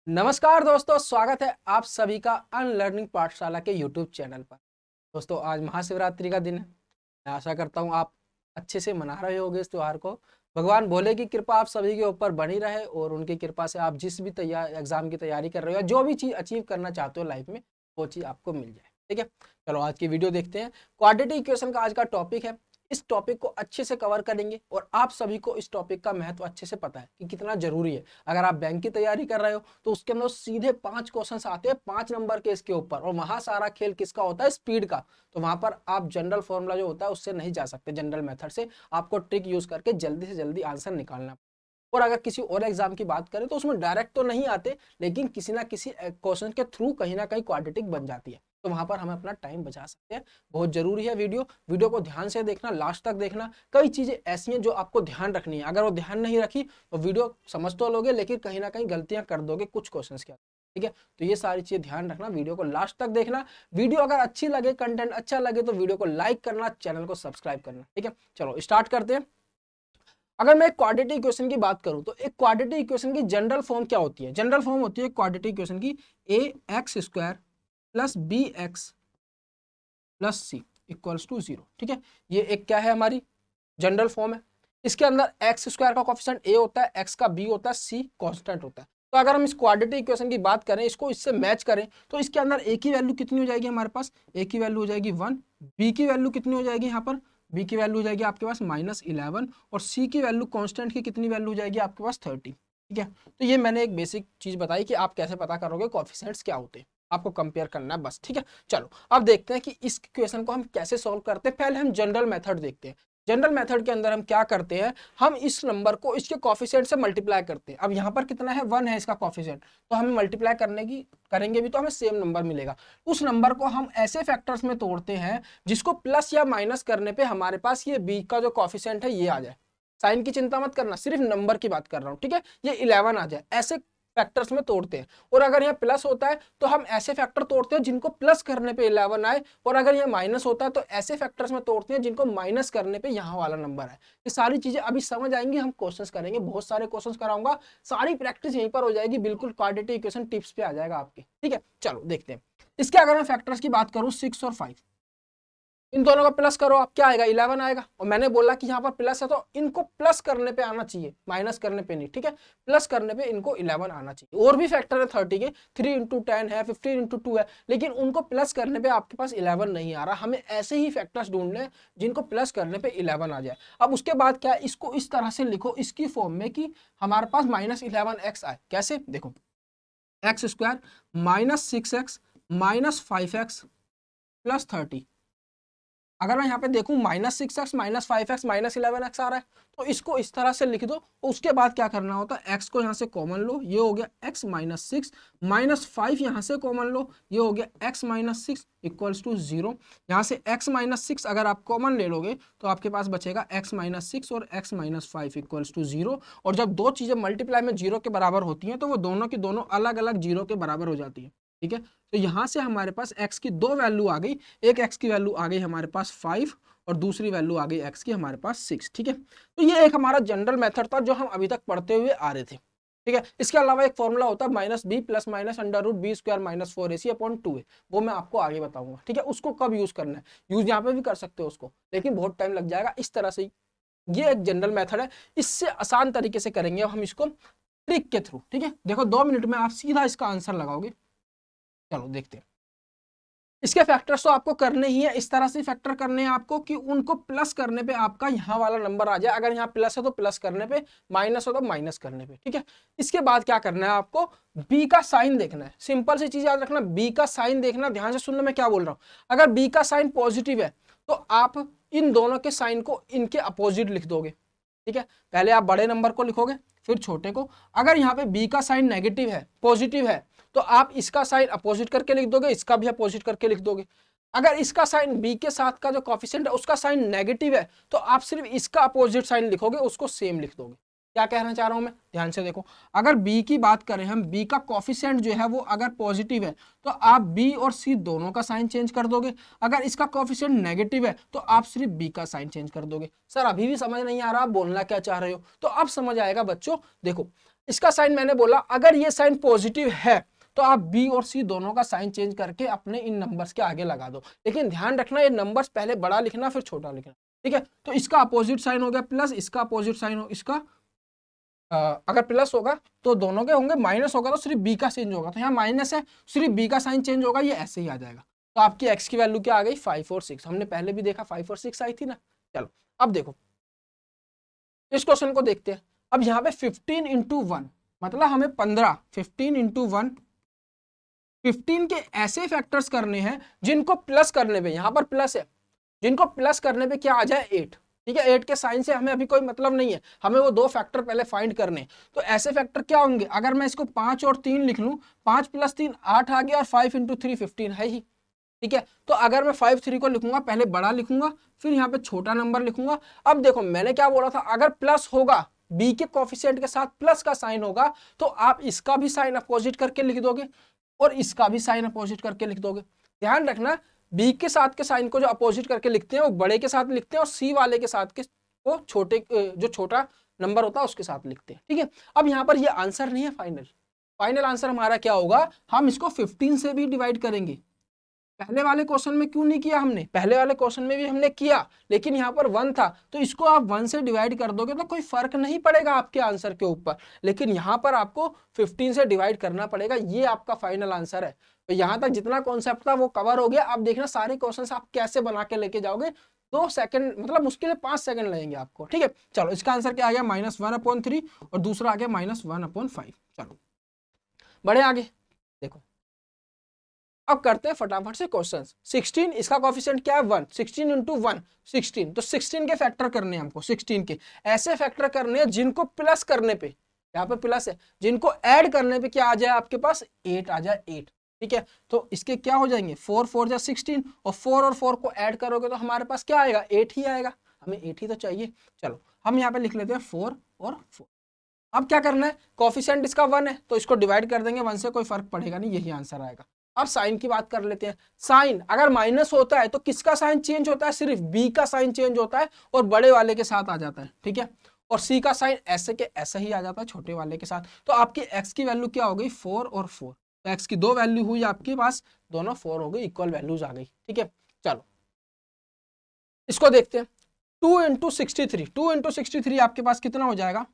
नमस्कार दोस्तों, स्वागत है आप सभी का अनलर्निंग पाठशाला के यूट्यूब चैनल पर। दोस्तों, आज महाशिवरात्रि का दिन है। मैं आशा करता हूँ आप अच्छे से मना रहे होंगे इस त्योहार को। भगवान भोले की कृपा आप सभी के ऊपर बनी रहे और उनकी कृपा से आप जिस भी एग्जाम की तैयारी कर रहे हो या जो भी चीज़ अचीव करना चाहते हो लाइफ में, वो चीज़ आपको मिल जाए। ठीक है, चलो आज की वीडियो देखते हैं। क्वाड्रेटिक इक्वेशन का आज का टॉपिक है। इस टॉपिक को अच्छे से कवर करेंगे और आप सभी को इस टॉपिक का महत्व अच्छे से पता है कि कितना जरूरी है। अगर आप बैंक की तैयारी कर रहे हो तो उसके अंदर सीधे 5 क्वेश्चंस आते हैं 5 नंबर के इसके ऊपर, और वहां सारा खेल किसका होता है? स्पीड का। तो वहां पर आप जनरल फॉर्मूला जो होता है उससे नहीं जा सकते, जनरल मेथड से आपको ट्रिक यूज करके जल्दी से जल्दी आंसर निकालना। और अगर किसी और एग्जाम की बात करें तो उसमें डायरेक्ट तो नहीं आते, लेकिन किसी ना किसी क्वेश्चन के थ्रू कहीं ना कहीं क्वाड्रेटिक बन जाती है, तो वहां पर हम अपना टाइम बचा सकते हैं। बहुत जरूरी है वीडियो को ध्यान से देखना, लास्ट तक देखना। कई चीजें ऐसी हैं जो आपको ध्यान रखनी है, अगर वो ध्यान नहीं रखी तो वीडियो समझ तो लोगे लेकिन कहीं ना कहीं गलतियां कर दोगे कुछ क्वेश्चन के। ठीक है, तो ये सारी चीजें ध्यान रखना, वीडियो को लास्ट तक देखना। वीडियो अगर अच्छी लगे, कंटेंट अच्छा लगे तो वीडियो को लाइक करना, चैनल को सब्सक्राइब करना। ठीक है, चलो स्टार्ट करते हैं। अगर मैं एक क्वाड्रेटिक इक्वेशन की बात करूं तो एक क्वाड्रेटिक इक्वेशन की जनरल फॉर्म क्या होती है? जनरल फॉर्म होती है क्वाड्रेटिक इक्वेशन की a x square plus b x plus c equals to 0। ठीक है, ये एक क्या है? हमारी जनरल फॉर्म है। इसके अंदर एक्स स्क्वायर का कोफिशिएंट ए होता है, एक्स का बी होता है, सी कांस्टेंट होता है। तो अगर हम इस क्वाड्रेटिक इक्वेशन की बात करें, इसको इससे मैच करें, तो इसके अंदर ए की वैल्यू कितनी हो जाएगी? हमारे पास ए की वैल्यू हो जाएगी 1, बी की वैल्यू कितनी हो जाएगी? यहाँ पर बी की वैल्यू हो जाएगी आपके पास -11, और सी की वैल्यू कांस्टेंट की कितनी वैल्यू हो जाएगी आपके पास? 30। ठीक है, तो ये मैंने एक बेसिक चीज बताई कि आप कैसे पता करोगे कोफिशिएंट्स क्या होते हैं, आपको कंपेयर करना है बस। ठीक है, चलो अब देखते हैं कि इस क्वेश्चन को हम कैसे सॉल्व करते हैं। पहले हम जनरल मेथड देखते हैं। जनरल मेथड के अंदर हम क्या करते हैं, हम इस नंबर को इसके कोफिशिएंट से मल्टीप्लाई करते हैं। अब यहाँ पर कितना है? 1 है इसका कोफिशिएंट, तो हमें मल्टीप्लाई करेंगे भी तो हमें सेम नंबर मिलेगा। उस नंबर को हम ऐसे फैक्टर्स में तोड़ते हैं जिसको प्लस या माइनस करने पे हमारे पास ये बी का जो कोफिशिएंट है ये आ जाए। साइन की चिंता मत करना, सिर्फ नंबर की बात कर रहा हूँ। ठीक है, ये 11 आ जाए, ऐसे फैक्टर्स में तोड़ते हैं। और अगर यहाँ प्लस होता है तो हम ऐसे फैक्टर तोड़ते हैं जिनको प्लस करने पे 11 आए, और अगर ये माइनस होता है तो ऐसे फैक्टर्स में तोड़ते हैं जिनको माइनस करने पे यहाँ वाला नंबर है। ये सारी चीजें अभी समझ आएंगी, हम क्वेश्चंस करेंगे, बहुत सारे क्वेश्चंस कराऊंगा, सारी प्रैक्टिस यहीं पर हो जाएगी, बिल्कुल क्वाड्रेटिक इक्वेशन टिप्स पे आ जाएगा आपके। ठीक है, चलो देखते हैं। इसके अगर मैं फैक्टर्स की बात करूं 6 और 5, इन दोनों का प्लस करो, आप क्या आएगा? 11 आएगा। और मैंने बोला कि यहाँ पर प्लस है तो इनको प्लस करने पे आना चाहिए, माइनस करने पे नहीं। ठीक है, प्लस करने पे इनको 11 आना चाहिए। और भी फैक्टर है 30 के, 3 इंटू 10 है, 15 इंटू 2 है, लेकिन उनको प्लस करने पे आपके पास 11 नहीं आ रहा। हमें ऐसे ही फैक्टर्स ढूंढने हैं जिनको प्लस करने पे 11 आ जाए। अब उसके बाद क्या है, इसको इस तरह से लिखो इसकी फॉर्म में कि हमारे पास -11x आए। कैसे? देखो, x square -6x -5x plus 30। अगर मैं यहाँ पे देखूं -6x -5x -11x आ रहा है, तो इसको इस तरह से लिख दो। उसके बाद क्या करना होता है, x को यहाँ से कॉमन लो, ये हो गया x -6, -5 यहाँ से कॉमन लो, ये हो गया x -6 इक्वल्स टू 0। यहाँ से x -6 अगर आप कॉमन ले लोगे तो आपके पास बचेगा x -6 और x -5 इक्वल्स टू 0। और जब दो चीजें मल्टीप्लाई में 0 के बराबर होती हैं तो वो दोनों की दोनों अलग अलग 0 के बराबर हो जाती है। ठीक है, तो यहाँ से हमारे पास x की दो वैल्यू आ गई। एक x की वैल्यू आ गई हमारे पास 5 और दूसरी वैल्यू आ गई x की हमारे पास 6। ठीक है, तो ये एक हमारा जनरल मेथड था जो हम अभी तक पढ़ते हुए आ रहे थे। ठीक है, इसके अलावा एक फॉर्मूला होता है -b plus minus √b square -4ac/2a, वो मैं आपको आगे बताऊंगा। ठीक है, उसको कब यूज करना है, यूज यहाँ पे भी कर सकते हो उसको, लेकिन बहुत टाइम लग जाएगा। इस तरह से ये एक जनरल मेथड है, इससे आसान तरीके से करेंगे हम इसको ट्रिक के थ्रू। ठीक है, देखो 2 मिनट में आप सीधा इसका आंसर लगाओगे। चलो देखते हैं। इसके फैक्टर्स तो आपको करने ही है, इस तरह से फैक्टर करने हैं आपको कि उनको प्लस करने पे आपका यहाँ वाला नंबर आ जाए। अगर यहाँ प्लस है तो प्लस करने पे, माइनस हो तो माइनस करने पे। ठीक है, इसके बाद क्या करना है आपको, बी का साइन देखना है। सिंपल सी चीज याद रखना, बी का साइन देखना। ध्यान से सुनना मैं क्या बोल रहा हूँ। अगर बी का साइन पॉजिटिव है तो आप इन दोनों के साइन को इनके अपोजिट लिख दोगे। ठीक है, पहले आप बड़े नंबर को लिखोगे फिर छोटे को। अगर यहाँ पे बी का साइन नेगेटिव है, पॉजिटिव है, तो आप इसका साइन अपोजिट करके लिख दोगे, इसका भी अपोजिट करके लिख दोगे। अगर इसका साइन बी के साथ का जो कोफिशिएंट है उसका साइन नेगेटिव है तो आप सिर्फ इसका अपोजिट साइन लिखोगे, उसको सेम लिख दोगे। क्या कहना चाह रहा हूं मैं, ध्यान से देखो। अगर बी की बात करें हम, बी का कोफिशिएंट जो है वो अगर पॉजिटिव है तो आप बी और सी दोनों का साइन चेंज कर दोगे। अगर इसका कोफिशिएंट नेगेटिव है तो आप सिर्फ बी का साइन चेंज कर दोगे। सर अभी भी समझ नहीं आ रहा आप बोलना क्या चाह रहे हो, तो अब समझ आएगा बच्चों। देखो, इसका साइन मैंने बोला अगर ये साइन पॉजिटिव है तो आप बी और सी दोनों का साइन चेंज करके अपने इन नंबर्स के आगे लगा दो, लेकिन ध्यान रखना ये नंबर्स पहले बड़ा लिखना फिर छोटा लिखना, ठीक है। तो इसका अपोजिट साइन हो गया प्लस, इसका अपोजिट साइन हो इसका अगर प्लस होगा तो दोनों के होंगे, माइनस होगा तो सिर्फ बी का चेंज होगा, तो यहाँ माइनस है सिर्फ बी का साइन चेंज होगा, ये ऐसे ही आ जाएगा। तो आपकी एक्स की वैल्यू क्या आ गई 5 और 6, हमने पहले भी देखा 5 और 6 आई थी ना। चलो अब देखो इस क्वेश्चन को देखते हैं। अब यहाँ पे 15 इंटू 1 मतलब हमें 15, 15 इंटू 1, 15 के ऐसे फैक्टर्स करने हैं जिनको प्लस करने पे, यहाँ पर प्लस है, जिनको प्लस करने पे क्या आ जाए 8, ठीक है। 8 के साइन से हमें अभी कोई मतलब नहीं है, हमें वो दो फैक्टर पहले फाइंड करने। तो ऐसे फैक्टर क्या होंगे, अगर मैं इसको 5 और 3 लिख लूं, 5 + 3 8 आ गया और 5 इंटू 3 15 है ही, ठीक है। तो अगर मैं 5 3 को लिखूंगा पहले बड़ा लिखूंगा फिर यहाँ पे छोटा नंबर लिखूंगा। अब देखो मैंने क्या बोला था, अगर प्लस होगा बी के कोफिशिएंट के साथ प्लस का साइन होगा तो आप इसका भी साइन अपोजिट करके लिख दोगे और इसका भी साइन अपोजिट करके लिख दोगे। ध्यान रखना बी के साथ के साइन को जो अपोजिट करके लिखते हैं वो बड़े के साथ लिखते हैं और सी वाले के साथ के वो छोटे, जो छोटा नंबर होता है उसके साथ लिखते हैं, ठीक है। अब यहाँ पर ये आंसर नहीं है फाइनल, फाइनल आंसर हमारा क्या होगा, हम इसको 15 से भी डिवाइड करेंगे। पहले वाले क्वेश्चन में क्यों नहीं किया हमने, पहले वाले क्वेश्चन में भी हमने किया लेकिन यहाँ पर 1 था, तो इसको आप 1 से डिवाइड कर दोगे तो कोई फर्क नहीं पड़ेगा आपके आंसर के ऊपर, लेकिन यहाँ पर आपको 15 से डिवाइड करना पड़ेगा। ये आपका फाइनल आंसर है। तो यहाँ तक जितना कॉन्सेप्ट था वो कवर हो गया। अब देखना सारे क्वेश्चन आप कैसे बना के लेके जाओगे, 2 सेकंड मतलब मुश्किल है 5 सेकंड लगेंगे आपको, ठीक है। चलो इसका आंसर क्या आ गया -1/3 और दूसरा आ गया -1/5। चलो बढ़े आगे, देखो अब करते हैं फटाफट से क्वेश्चंस। 16 इसका कोफिशिएंट क्या है 1, 16 इंटू 1 16, तो 16 के फैक्टर करने हैं हमको, 16 के ऐसे फैक्टर करने हैं जिनको प्लस करने पे, यहाँ पे प्लस है, जिनको ऐड करने पे क्या आ जाए आपके पास 8 आ जाए 8, ठीक है। तो इसके क्या हो जाएंगे 4 4 जा 16 और 4 और 4 को ऐड करोगे तो हमारे पास क्या आएगा 8 ही आएगा, हमें 8 ही तो चाहिए। चलो हम यहाँ पे लिख लेते हैं 4 और 4। अब क्या करना है, कोफिशिएंट इसका 1 है तो इसको डिवाइड कर देंगे 1 से, कोई फर्क पड़ेगा नहीं, यही आंसर आएगा। अब साइन की बात कर लेते हैं। साइन अगर माइनस होता है तो किसका साइन चेंज होता है, सिर्फ बी का साइन चेंज होता है और बड़े वाले के साथ आ जाता है, ठीक है। और सी का साइन ऐसे के ऐसे ही आ जाता है छोटे वाले के साथ। तो आपकी एक्स की वैल्यू क्या हो गई 4 और 4, तो एक्स की 2 वैल्यू हुई आपके पास, दोनों 4 हो गई, इक्वल वैल्यूज आ गई, ठीक है। चलो इसको देखते हैं। 2 इंटू 63, 2 इंटू 63 आपके पास कितना हो जाएगा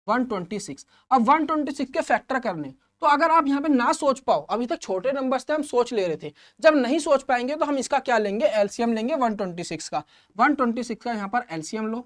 126। अब 126 के फैक्टर करने, तो अगर आप यहाँ पे ना सोच पाओ, अभी तक छोटे नंबर्स थे हम सोच ले रहे थे, जब नहीं सोच पाएंगे तो हम इसका क्या लेंगे एलसीएम लेंगे 126 का। 126 का यहाँ पर एलसीएम लो,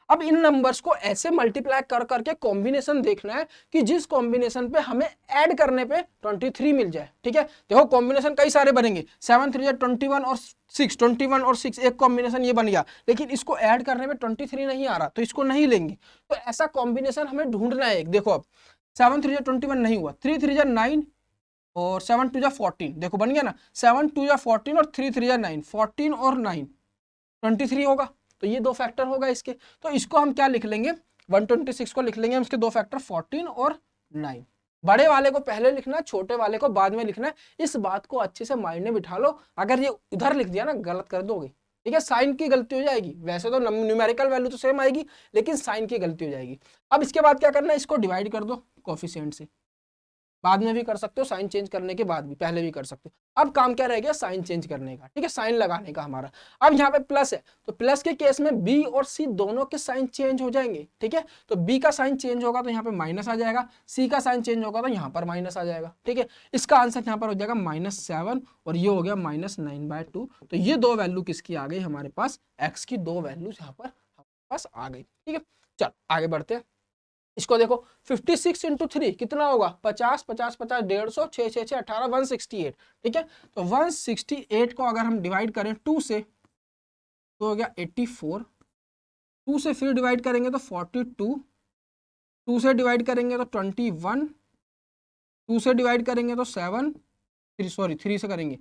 अब इन नंबर्स को ऐसे मल्टीप्लाई कर करके कॉम्बिनेशन देखना है कि जिस कॉम्बिनेशन पे हमें ऐड करने पे 23 मिल जाए, ठीक है। देखो कॉम्बिनेशन कई सारे बनेंगे, 7 3 21 और 6, 21 और 6 एक कॉम्बिनेशन ये बन गया, लेकिन इसको ऐड करने पे 23 नहीं आ रहा तो इसको नहीं लेंगे। तो ऐसा कॉम्बिनेशन हमें ढूंढना है। देखो अब 7 3 21 नहीं हुआ, 3 3 9 और 7 2 14, देखो बन गया ना, 7 2 14 और 3 3 9, 14 और 9 23 होगा, तो ये दो फैक्टर होगा इसके। तो इसको हम क्या लिख लेंगे 126 को लिख लेंगे हम इसके दो फैक्टर 14 और 9। बड़े वाले को पहले लिखना है, छोटे वाले को बाद में लिखना है। इस बात को अच्छे से माइंड में बिठा लो, अगर ये उधर लिख दिया ना गलत कर दोगे, ठीक है। साइन की गलती हो जाएगी, वैसे तो न्यूमेरिकल वैल्यू तो सेम आएगी लेकिन साइन की गलती हो जाएगी। अब इसके बाद क्या करना है, इसको डिवाइड कर दो कोफिशिएंट से, बाद में भी कर सकते हो, साइन चेंज करने के बाद भी, पहले भी कर सकते हो। अब काम क्या रह गया साइन चेंज करने का, ठीक है, साइन लगाने का हमारा। अब यहाँ पे प्लस है तो प्लस के केस में बी और सी दोनों के साइन चेंज हो जाएंगे, ठीक है। तो बी का साइन चेंज होगा तो यहाँ पे माइनस आ जाएगा, सी का साइन चेंज होगा तो यहाँ पर माइनस आ जाएगा, ठीक है। इसका आंसर यहाँ पर हो जाएगा -7 और ये हो गया -9/2। तो ये दो वैल्यू किसकी आ गई हमारे पास, एक्स की दो वैल्यूज यहाँ पर हमारे पास आ गई, ठीक है। चल आगे बढ़ते हैं। इसको देखो 56 इंटू 3 कितना होगा 50 50 50 150 6 6 6 18 168, ठीक है। तो 168 को अगर हम डिवाइड करें 2 से तो हो गया 84, 2 से फिर डिवाइड करेंगे तो 42, 2 से डिवाइड करेंगे तो 21, 2 से डिवाइड करेंगे तो 7, 3 से करेंगे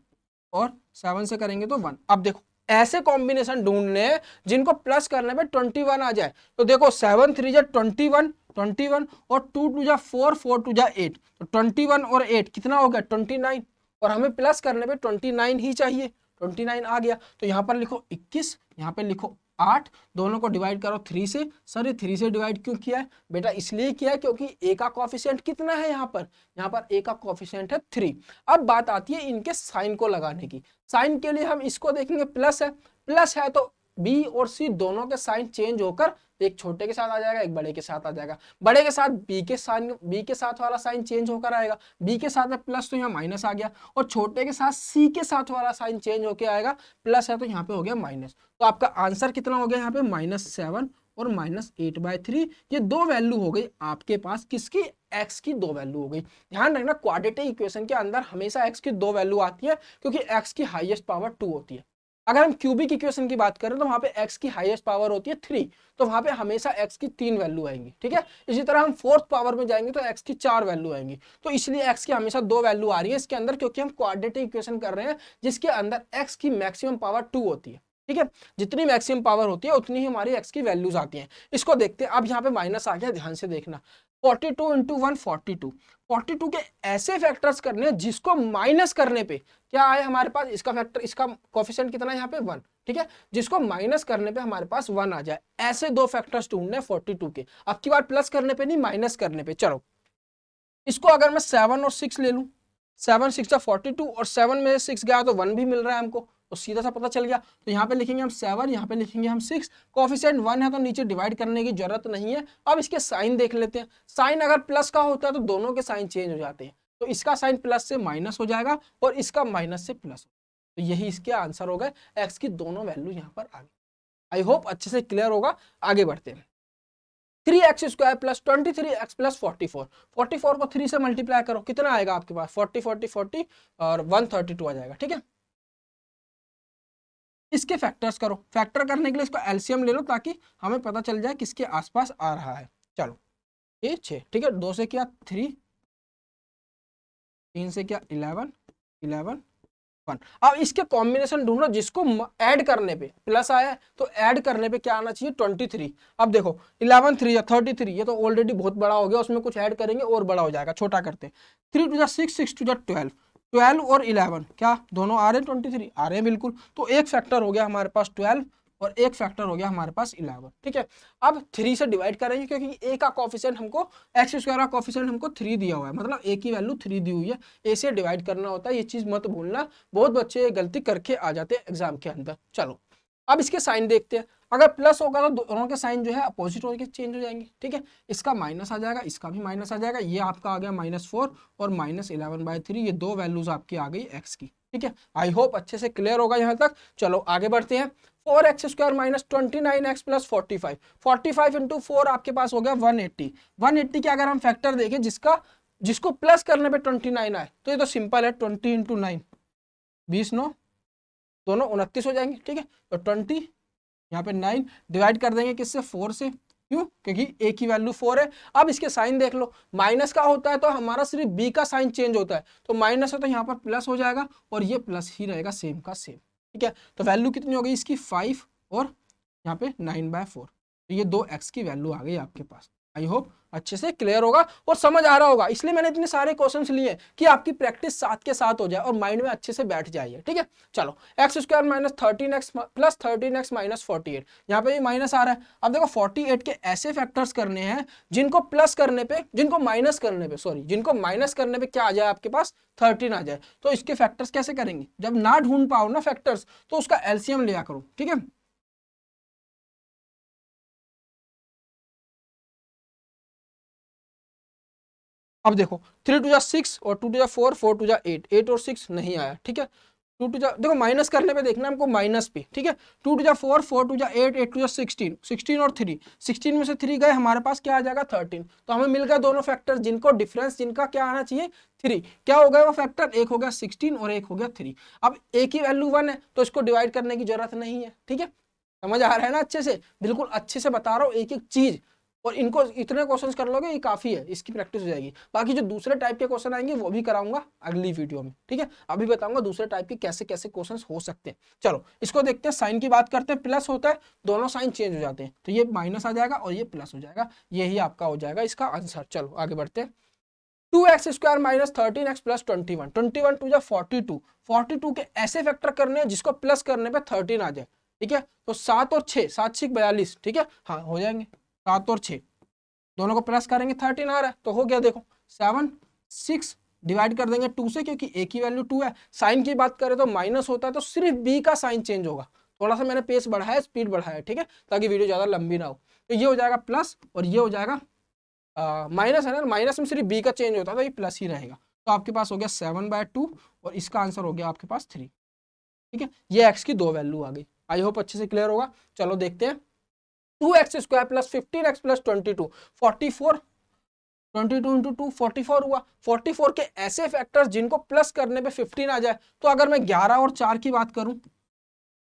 और 7 से करेंगे तो 1। अब देखो ऐसे कॉम्बिनेशन ढूंढने जिनको प्लस करने पे 21 आ जाए। तो देखो 7 3 जा 21 21 और 2 2 जा 4 4 2 जा 8, तो 21 और 8 कितना हो गया 29, और हमें प्लस करने पे 29 ही चाहिए, 29 आ गया। तो यहाँ पर लिखो 21, यहाँ पे लिखो 8, दोनों को डिवाइड करो 3 से। सर ये 3 से डिवाइड क्यों किया है बेटा? इसलिए किया है क्योंकि a का कोफिशिएंट कितना है यहाँ पर a का कोफिशिएंट है 3। अब बात आती है इनके साइन को लगाने की। साइन के लिए हम इसको देखेंगे, प्लस है तो b और c दोनों के साइन चेंज होकर एक छोटे के साथ आ जाएगा, एक बड़े के साथ आ जाएगा। बड़े के साथ b के साथ वाला साइन चेंज होकर आएगा, b के साथ में प्लस तो यहाँ माइनस आ गया, और छोटे के साथ c के साथ वाला साइन चेंज होकर आएगा, प्लस है तो यहाँ पे हो गया माइनस। तो आपका आंसर कितना हो गया यहाँ पे? -7 और -8/3। ये दो वैल्यू हो गई आपके पास, किसकी? x की दो वैल्यू हो गई। ध्यान रखना क्वाड्रेटिक इक्वेशन के अंदर हमेशा x की दो वैल्यू आती है, क्योंकि x की हाईएस्ट पावर 2 होती है। अगर हम क्यूबिक इक्वेशन की बात करें तो वहां पे x की हाईएस्ट पावर होती है 3, तो वहां पे हमेशा x की 3 वैल्यू आएंगी, ठीक है। इसी तरह हम फोर्थ पावर में जाएंगे तो x की 4 वैल्यू आएंगी। तो इसलिए x की हमेशा 2 वैल्यू आ रही है इसके अंदर, क्योंकि हम क्वाड्रेटिक इक्वेशन कर रहे हैं जिसके अंदर x की मैक्सिमम पावर 2 होती है, ठीक है। जितनी मैक्सिमम पावर होती है उतनी ही हमारी x की वैल्यूज आती हैं। इसको देखते हैं। अब यहाँ पे माइनस आ गया, ध्यान से देखना। 42 इंटू 1 42 के ऐसे फैक्टर्स करने हैं जिसको माइनस करने पे क्या आए हमारे पास? इसका फैक्टर, इसका कोफिशिएंट कितना है यहाँ पे? 1, ठीक है। जिसको माइनस करने पे हमारे पास 1 आ जाए, ऐसे दो फैक्टर्स ढूंढने 42 के। अब की बार प्लस करने पे नहीं, माइनस करने पे। चलो इसको अगर मैं 7 और 6 ले लूं, 7 6 42 और 7 में 6 गया तो 1 भी मिल रहा है हमको, तो सीधा सा पता चल गया। तो यहाँ पे लिखेंगे हम 7, यहाँ पे लिखेंगे हम 6। कोफिशिएंट 1 है तो नीचे डिवाइड करने की जरूरत नहीं है। अब इसके साइन देख लेते हैं। साइन अगर प्लस का होता है तो दोनों के साइन चेंज हो जाते हैं, तो इसका साइन प्लस से माइनस हो जाएगा और इसका माइनस से प्लस। तो यही इसके आंसर हो गए। एक्स की दोनों वैल्यू यहाँ पर आ गई। आई होप अच्छे से क्लियर होगा। आगे बढ़ते हैं। 3x² + 23x + 44, 44 को 3 से मल्टीप्लाई करो, कितना आएगा आपके पास? 40 40 40 और 132 आ जाएगा, ठीक है। इसके फैक्टर्स करो। फैक्टर करने के लिए इसको एलसीएम ले लो ताकि हमें पता चल जाए किसके आसपास आ रहा है। चलो ये 6, ठीक है। 2 से किया 3, 3 से किया 11 11 1। अब इसके कॉम्बिनेशन ढूंढो जिसको ऐड करने पे प्लस आया है, तो ऐड करने पे क्या आना चाहिए? 23। अब देखो 11 3 या 33, ये तो ऑलरेडी बहुत बड़ा हो गया, उसमें कुछ ऐड करेंगे और बड़ा हो जाएगा, छोटा करते हैं। 3 2 6 6 2 12, 12 और 11 क्या दोनों आ रहे हैं? 23 आ रहे हैं, बिल्कुल। तो एक फैक्टर हो गया हमारे पास 12 और एक फैक्टर हो गया हमारे पास 11, ठीक है। अब 3 से डिवाइड करेंगे क्योंकि a का कोफिशिएंट हमको, x² का कोफिशिएंट हमको 3 दिया हुआ है, मतलब a की वैल्यू 3 दी हुई है। a से डिवाइड करना होता है, ये चीज मत भूलना, बहुत बच्चे गलती करके आ जाते हैं एग्जाम के अंदर। चलो अब इसके साइन देखते हैं। अगर प्लस होगा तो दोनों के साइन जो है अपोजिट होकर चेंज हो जाएंगे, ठीक है। इसका माइनस आ जाएगा, इसका भी माइनस आ जाएगा। ये आपका आ गया -4 और -11/3, ये दो वैल्यूज आपकी आ गई x की, ठीक है। आई होप अच्छे से क्लियर होगा यहाँ तक। चलो आगे बढ़ते हैं। 4x² - 29x + 45, 45 इंटू 4 आपके पास हो गया 180। 180 के अगर हम फैक्टर देखें जिसको प्लस करने पे 29 आए, तो ये तो सिंपल है। 20 इंटू 9 20 9 दोनों 29 हो जाएंगे, ठीक है। तो 20 यहाँ पे 9 डिवाइड कर देंगे किससे? 4 से। क्यों? क्योंकि a की वैल्यू 4 है। अब इसके साइन देख लो। माइनस का होता है तो हमारा सिर्फ b का साइन चेंज होता है, तो माइनस है तो यहाँ पर प्लस हो जाएगा और ये प्लस ही रहेगा, सेम का सेम, ठीक है। तो वैल्यू कितनी हो गई इसकी? 5 और यहाँ पे 9/4। तो ये दो x की वैल्यू आ गई आपके पास। आई होप अच्छे से क्लियर होगा और समझ आ रहा होगा। इसलिए मैंने इतने सारे क्वेश्चंस लिए कि आपकी प्रैक्टिस साथ के साथ हो जाए और माइंड में अच्छे से बैठ जाए, ठीक है। चलो x² - 13x + 13x - 48, यहाँ पे ये माइनस आ रहा है। अब देखो 48 के ऐसे फैक्टर्स करने हैं जिनको माइनस करने पे क्या आ जाए आपके पास? 13 आ जाए। तो इसके फैक्टर्स कैसे करेंगे? जब ना ढूंढ पाओ ना फैक्टर्स, तो उसका एलसीएम लिया करो, ठीक है। अब देखो 3 2 6 और 2 2 4 4 2 8, 8 और 6 नहीं आया, ठीक है। 2 2 देखो माइनस करने पे देखना हमको माइनस पे, ठीक है। 2 2 4 4 2 8 8 2 16, 16 और 3, 16 में से 3 गए, हमारे पास क्या आ जाएगा? 13। तो हमें मिल गया दोनों फैक्टर जिनको डिफरेंस जिनका क्या आना चाहिए? 3। क्या हो गया वो फैक्टर? एक हो गया 16 और एक हो गया 3। अब a की वैल्यू 1 है तो इसको डिवाइड करने की जरूरत नहीं है, ठीक है। समझ आ रहा है ना? अच्छे से, बिल्कुल अच्छे से बता रहा हूँ एक एक चीज, और इनको इतने क्वेश्चंस कर लोगे ये काफी है, इसकी प्रैक्टिस हो जाएगी। बाकी जो दूसरे टाइप के क्वेश्चन आएंगे वो भी कराऊंगा अगली वीडियो में, ठीक है। अभी बताऊंगा दूसरे टाइप के कैसे कैसे क्वेश्चंस हो सकते हैं। चलो इसको देखते हैं। साइन की बात करते हैं। प्लस होता है, दोनों साइन चेंज हो जाते हैं, तो ये माइनस आ जाएगा और ये प्लस हो जाएगा। यही आपका हो जाएगा इसका आंसर। चलो आगे बढ़ते हैं। 2x² minus 13x plus 21, 21 to जा 42, 42 के ऐसे फैक्टर करने हैं जिसको प्लस करने पे 13 आ जाए, ठीक है। तो 7 और 6, 7 6 42, ठीक है, हाँ हो जाएंगे। 7 और 6 दोनों को प्लस करेंगे 13 आ रहा है, तो हो गया देखो 7 6 डिवाइड कर देंगे 2 से, क्योंकि एक ही वैल्यू 2 है। साइन की बात करें तो माइनस होता है, तो सिर्फ बी का साइन चेंज होगा। थोड़ा सा मैंने पेस बढ़ाया, स्पीड बढ़ाया, ठीक है, ताकि वीडियो ज्यादा लंबी ना हो। तो ये हो जाएगा प्लस और ये हो जाएगा माइनस, है ना, माइनस में सिर्फ बी का चेंज होता है तो ये प्लस ही रहेगा। तो आपके पास हो गया 7/2 और इसका आंसर हो गया आपके पास 3, ठीक है। ये एक्स की 2 वैल्यू आ गई। आई होप अच्छे से क्लियर होगा। चलो देखते हैं। 2x² plus 15x plus 22, 44, 22 into 2 44 हुआ। 44 के ऐसे फैक्टर्स जिनको प्लस करने पे 15 आ जाए। तो अगर मैं 11 और 4 की बात करूं,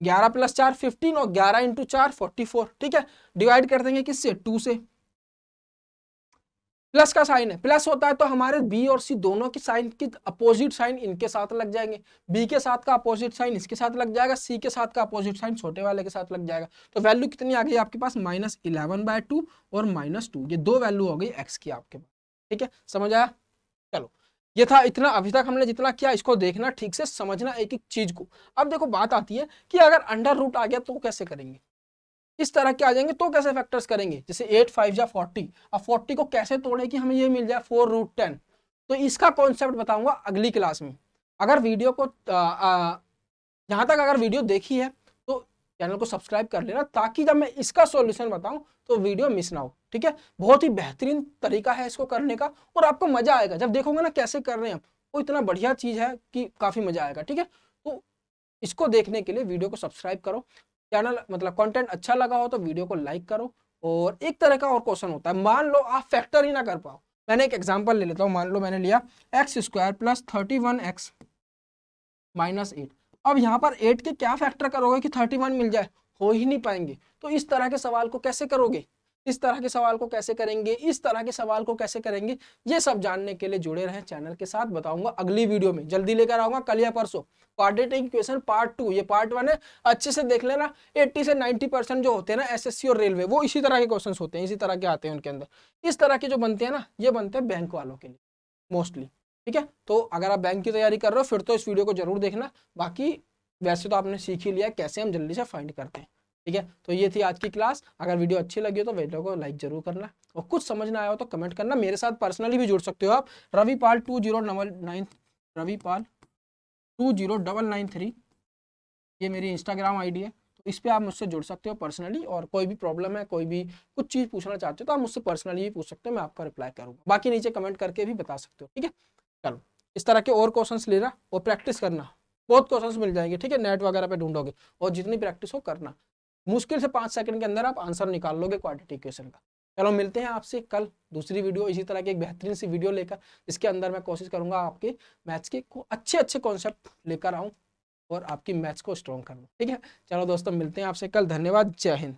11 प्लस 4 15 और 11 इंटू 4 44, ठीक है। डिवाइड कर देंगे किससे, 2 से। प्लस का साइन है, प्लस होता है तो हमारे बी और सी दोनों की साइन की अपोजिट साइन इनके साथ लग जाएंगे। बी के साथ का अपोजिट साइन इसके साथ लग जाएगा, सी के साथ का अपोजिट साइन छोटे वाले के साथ लग जाएगा। तो वैल्यू कितनी आ गई आपके पास, -11/2 और -2, ये 2 वैल्यू हो गई एक्स की आपके पास, ठीक है। समझ आया। चलो ये था इतना, अभी तक हमने जितना किया इसको देखना, ठीक से समझना एक एक चीज को। अब देखो बात आती है कि अगर अंडर रूट आ गया तो कैसे करेंगे, इस तरह के आ जाएंगे तो कैसे फैक्टर्स करेंगे। जैसे 8 5 जा 40, अब 40 को कैसे तोड़े कि हमें ये मिल जाए 4√10। तो इसका कॉन्सेप्ट बताऊंगा अगली क्लास में। अगर वीडियो को यहाँ तक अगर वीडियो देखी है तो चैनल को सब्सक्राइब कर लेना, ताकि जब मैं इसका सॉल्यूशन बताऊं तो वीडियो मिस ना हो, ठीक है। बहुत ही बेहतरीन तरीका है इसको करने का, और आपको मजा आएगा जब देखोगे ना कैसे कर रहे हैं हम। वो इतना बढ़िया चीज है कि काफी मजा आएगा, ठीक है। तो इसको देखने के लिए वीडियो को सब्सक्राइब करो। चैनल मतलब कंटेंट अच्छा लगा हो तो वीडियो को लाइक करो। और एक तरह का और क्वेश्चन होता है, मान लो आप फैक्टर ही ना कर पाओ। मैंने एक एग्जांपल ले लेता हूँ। मान लो मैंने लिया x² प्लस 31x माइनस 8। अब यहाँ पर 8 के क्या फैक्टर करोगे कि 31 मिल जाए, हो ही नहीं पाएंगे। तो इस तरह के सवाल को कैसे करोगे, इस तरह के सवाल को कैसे करेंगे, इस तरह के सवाल को कैसे करेंगे, ये सब जानने के लिए जुड़े रहें चैनल के साथ। बताऊंगा अगली वीडियो में, जल्दी लेकर आऊंगा, कल या परसों। क्वाड्रेटिक इक्वेशन पार्ट 2, ये पार्ट 1 है, अच्छे से देख लेना। 80 से 90% जो होते हैं ना एसएससी और रेलवे, वो इसी तरह के क्वेश्चन होते हैं, इसी तरह के आते हैं उनके अंदर। इस तरह के जो बनते हैं ना, ये बनते हैं बैंक वालों के लिए मोस्टली, ठीक है। तो अगर आप बैंक की तैयारी कर रहे हो फिर तो इस वीडियो को जरूर देखना। बाकी वैसे तो आपने सीख ही लिया कैसे हम जल्दी से फाइंड करते हैं, ठीक है। तो ये थी आज की क्लास। अगर वीडियो अच्छी लगी हो तो वीडियो को लाइक जरूर करना, और कुछ समझ ना आया हो तो कमेंट करना। मेरे साथ पर्सनली भी जुड़ सकते हो आप, रविपाल 2099, रविपाल 20993, ये मेरी इंस्टाग्राम आईडी है। तो इस पर आप मुझसे जुड़ सकते हो पर्सनली, और कोई भी प्रॉब्लम है, कोई भी कुछ चीज़ पूछना चाहते हो तो आप मुझसे पर्सनली भी पूछ सकते हो, मैं आपका रिप्लाई करूँगा। बाकी नीचे कमेंट करके भी बता सकते हो, ठीक है। चलो इस तरह के और क्वेश्चंस लेना और प्रैक्टिस करना, बहुत क्वेश्चंस मिल जाएंगे, ठीक है। नेट वगैरह पे ढूंढोगे और जितनी प्रैक्टिस हो करना, मुश्किल से 5 सेकंड के अंदर आप आंसर निकाल लोगे क्वाड्रेटिक इक्वेशन का। चलो मिलते हैं आपसे कल दूसरी वीडियो इसी तरह की एक बेहतरीन सी वीडियो लेकर, इसके अंदर मैं कोशिश करूंगा आपके मैथ्स के अच्छे अच्छे कॉन्सेप्ट लेकर आऊँ और आपकी मैथ्स को स्ट्रॉन्ग करना, ठीक है। चलो दोस्तों मिलते हैं आपसे कल, धन्यवाद, जय हिंद।